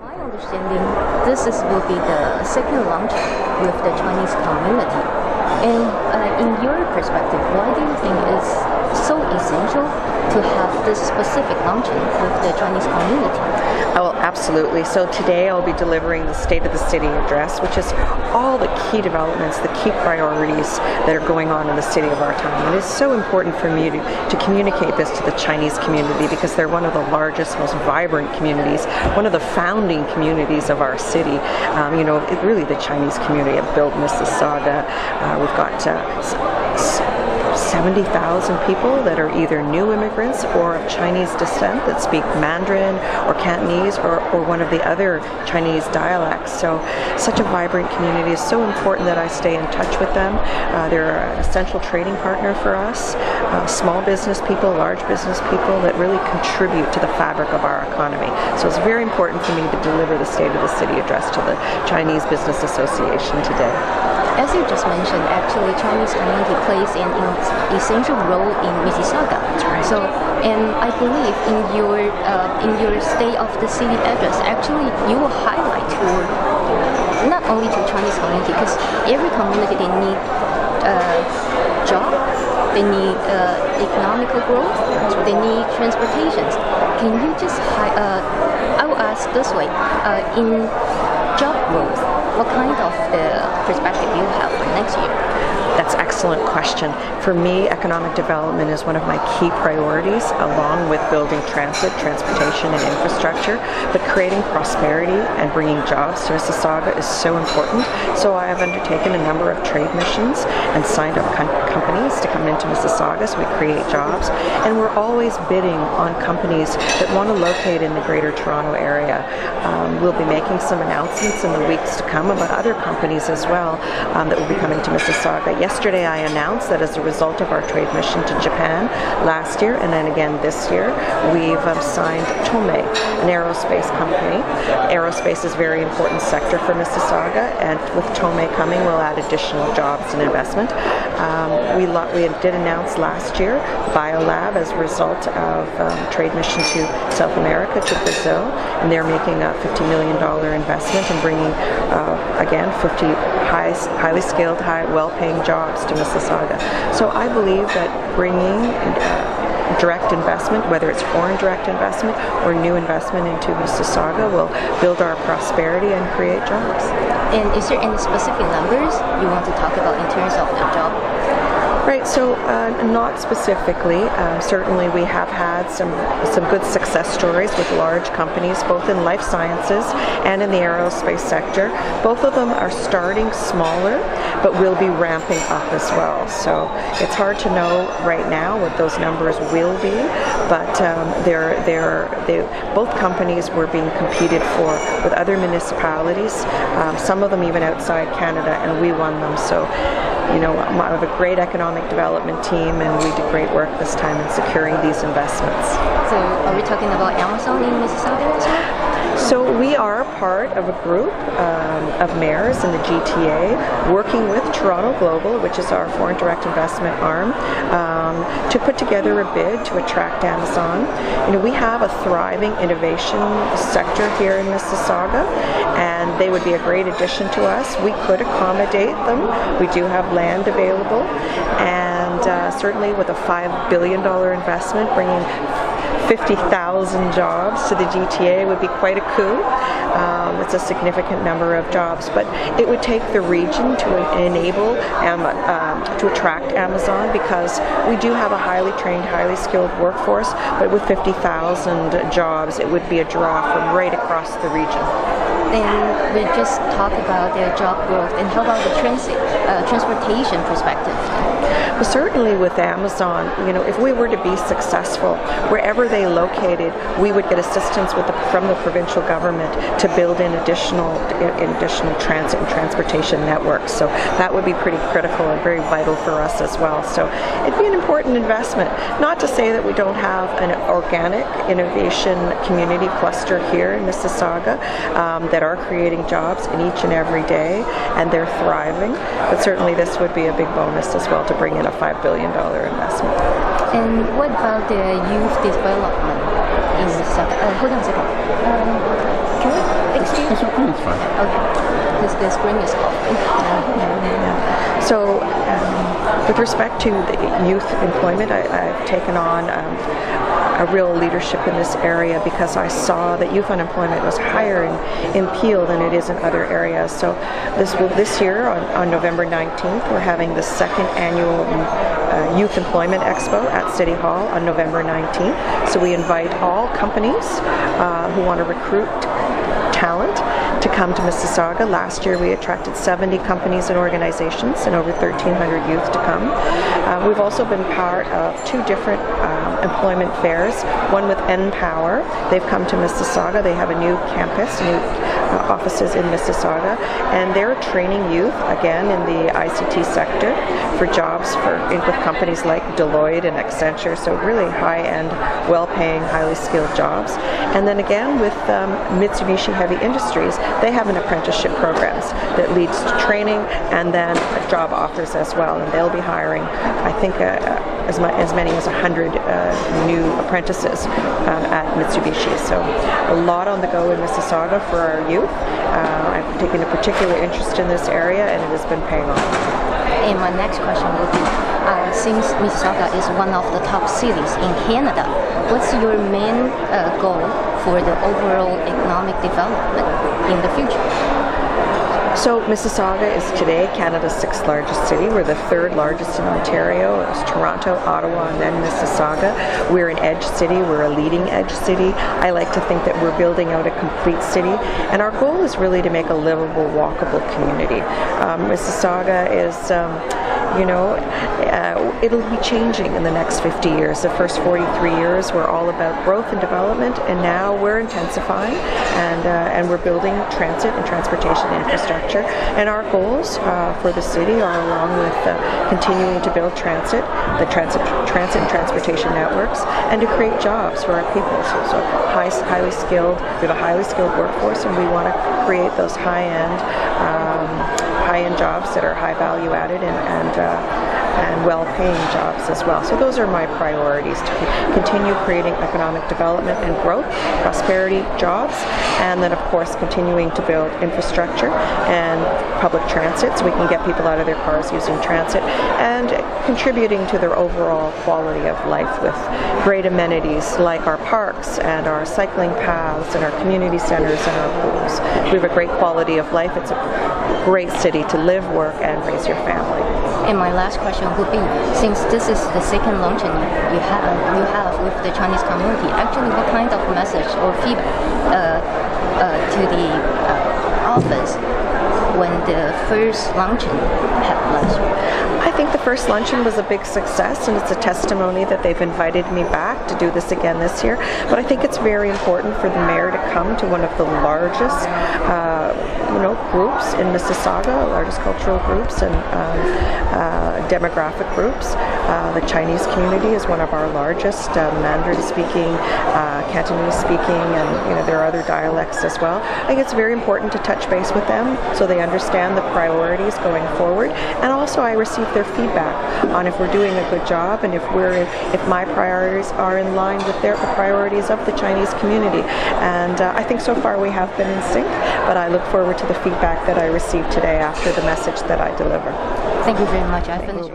My understanding, will be the second launch with the Chinese community. And in your perspective, why do you think it's so essential to have this specific launching with the Chinese community? Oh, absolutely. So today I'll be delivering the State of the City address, which is all the key developments, the key priorities that are going on in the city of our time. And it's so important for me to communicate this to the Chinese community because they're one of the largest, most vibrant communities, one of the founding communities of our city. Really the Chinese community have built Mississauga. We've got 70,000 people that are either new immigrants or of Chinese descent that speak Mandarin or Cantonese or one of the other Chinese dialects. So such a vibrant community. It's so important that I stay in touch with them. They're an essential trading partner for us. Small business people, large business people that really contribute to the fabric of our economy. So it's very important for me to deliver the State of the City address to the Chinese Business Association today. As you just mentioned, actually Chinese community plays an essential role in Mississauga. That's right. So, and I believe in your State of the City address, actually you will highlight to not only to Chinese community, because every community they need job, they need economical growth, they need transportation. Can you just I will ask this way, in job growth, what kind of perspective you have for next year? That's an excellent question. For me, economic development is one of my key priorities, along with building transportation and infrastructure. But creating prosperity and bringing jobs to Mississauga is so important. So I have undertaken a number of trade missions and signed up companies to come into Mississauga so we create jobs. And we're always bidding on companies that want to locate in the Greater Toronto area. We'll be making some announcements in the weeks to come about other companies as well that will be coming to Mississauga. Yesterday I announced that as a result of our trade mission to Japan last year and then again this year, we've signed Tomei, an aerospace company. Aerospace is a very important sector for Mississauga, and with Tomei coming, we'll add additional jobs and investment. We did announce last year BioLab as a result of trade mission to South America, to Brazil, and they're making a $50 million investment and bringing, again, 50 highly skilled, well-paying jobs to Mississauga. So I believe that bringing direct investment, whether it's foreign direct investment or new investment into Mississauga, will build our prosperity and create jobs. And is there any specific numbers you want to talk about in terms of the job? Right, so not specifically. Certainly we have had some good success stories with large companies, both in life sciences and in the aerospace sector. Both of them are starting smaller, but will be ramping up as well. So it's hard to know right now what those numbers will be, but both companies were being competed for with other municipalities, some of them even outside Canada, and we won them. So I have a great economic development team, and we did great work this time in securing these investments. So are we talking about Amazon in Mississauga as well? So we are part of a group of mayors in the GTA working with Toronto Global, which is our foreign direct investment arm, to put together a bid to attract Amazon. We have a thriving innovation sector here in Mississauga, and they would be a great addition to us. We could accommodate them. We do have land available, and certainly with a $5 billion investment, bringing 50,000 jobs to the GTA would be quite a coup. It's a significant number of jobs, but it would take the region to enable to attract Amazon, because we do have a highly trained, highly skilled workforce, but with 50,000 jobs, it would be a draw from right across the region. Then we just talk about the job growth, and how about the transportation perspective? Well, certainly with Amazon, if we were to be successful, wherever they located, we would get assistance from the provincial government to build in additional transit and transportation networks. So that would be pretty critical and very vital for us as well. So it'd be an important investment. Not to say that we don't have an organic innovation community cluster here in Mississauga that are creating jobs in each and every day, and they're thriving. But certainly this would be a big bonus as well to bring in a $5 billion investment. And what about the youth development in Mississauga? Hold on a second. okay. Excuse It's okay, it's fine. Okay. The screen is off. So, with respect to the youth employment, I've taken on a real leadership in this area because I saw that youth unemployment was higher in Peel than it is in other areas. So this year, on November 19th, we're having the second annual Youth Employment Expo at City Hall on November 19th. So we invite all companies who want to recruit talent to come to Mississauga. Last year we attracted 70 companies and organizations and over 1,300 youth to come. We've also been part of two different employment fairs, one with N-Power. They've come to Mississauga. They have a new campus, new offices in Mississauga, and they're training youth, again, in the ICT sector for jobs with companies like Deloitte and Accenture, so really high-end, well-paying, highly skilled jobs. And then again with Mitsubishi Heavy Industries, they have an apprenticeship programs that leads to training and then job offers as well, and they'll be hiring, I think, as many as 100 new apprentices at Mitsubishi. So a lot on the go in Mississauga for our youth. I've taken a particular interest in this area and it has been paying off. And my next question would be, since Mississauga is one of the top cities in Canada, what's your main goal for the overall economic development in the future? So Mississauga is today Canada's 6th largest city. We're the 3rd largest in Ontario. It was Toronto, Ottawa, and then Mississauga. We're an edge city. We're a leading edge city. I like to think that we're building out a complete city, and our goal is really to make a livable, walkable community. Mississauga is it'll be changing in the next 50 years. The first 43 years were all about growth and development, and now we're intensifying and we're building transit and transportation infrastructure. And our goals for the city are, along with continuing to build the transit and transportation networks, and to create jobs for our people. So highly skilled. We have a highly skilled workforce, and we want to create those high-end jobs that are high value added and well-paying jobs as well. So those are my priorities, to continue creating economic development and growth, prosperity, jobs, and then of course continuing to build infrastructure and public transit so we can get people out of their cars using transit, and contributing to their overall quality of life with great amenities like our parks and our cycling paths and our community centers and our pools. We have a great quality of life. It's a great city to live, work, and raise your family. And my last question would be, since this is the second luncheon you have with the Chinese community, actually what kind of message or feedback to the office when the first luncheon happened last year? I think the first luncheon was a big success, and it's a testimony that they've invited me back to do this again this year. But I think it's very important for the mayor to come to one of the largest groups in Mississauga, largest cultural groups and demographic groups. The Chinese community is one of our largest, Mandarin-speaking, Cantonese-speaking, and there are other dialects as well. I think it's very important to touch base with them so they understand the priorities going forward, and also I receive their feedback on if we're doing a good job and if my priorities are in line with the priorities of the Chinese community. And I think so far we have been in sync, but I look forward to the feedback that I receive today after the message that I deliver. Thank you very much. I finished.